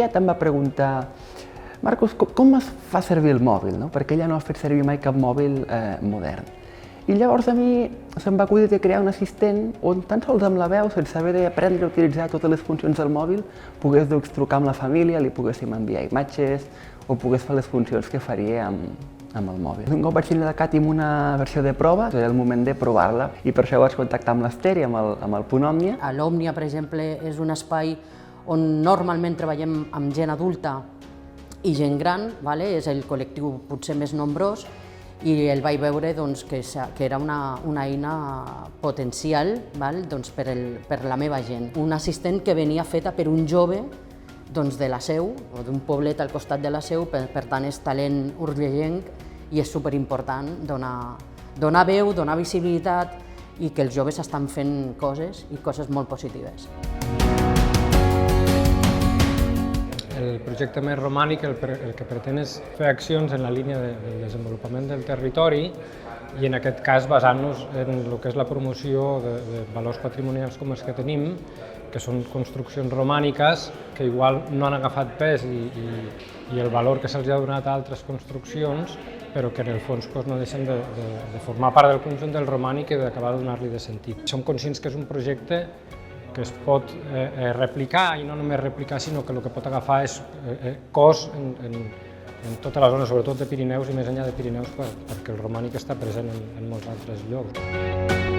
tiet em va preguntar Marcos, com es fa servir el mòbil? No? Perquè ella no ha fet servir mai cap mòbil modern. I llavors a mi se'm va acudir de crear un assistent on tan sols amb la veu, sense haver d'aprendre a utilitzar totes les funcions del mòbil, pogués trucar amb la família, li poguéssim enviar imatges o pogués fer les funcions que faria amb el mòbil. Un cop vaig tenir la Cati amb una versió de prova, era el moment de provar-la i per això vaig contactar amb l'Ester i amb el Punt Òmnia. L'Òmnia, per exemple, és un espai on normalment treballem amb gent adulta i gent gran, és el col·lectiu potser més nombrós, i el vaig veure que era una eina potencial per la meva gent. Un assistent que venia feta per un jove de la Seu, o d'un poblet al costat de la Seu, per tant és talent urgellenc i és superimportant donar veu, donar visibilitat i que els joves estan fent coses i coses molt positives. El projecte més romànic el que pretén és fer accions en la línia del desenvolupament del territori i en aquest cas basant-nos en el que és la promoció de valors patrimonials com els que tenim, que són construccions romàniques que igual no han agafat pes i el valor que se'ls ha donat a altres construccions, però que en el fons no deixen de formar part del conjunt del romànic i d'acabar de donar-li de sentit. Som conscients que és un projecte que es pot replicar, i no només replicar, sinó que el que pot agafar és cos en tota la zona, sobretot de Pirineus i més enllà de Pirineus, perquè el romànic està present en molts altres llocs.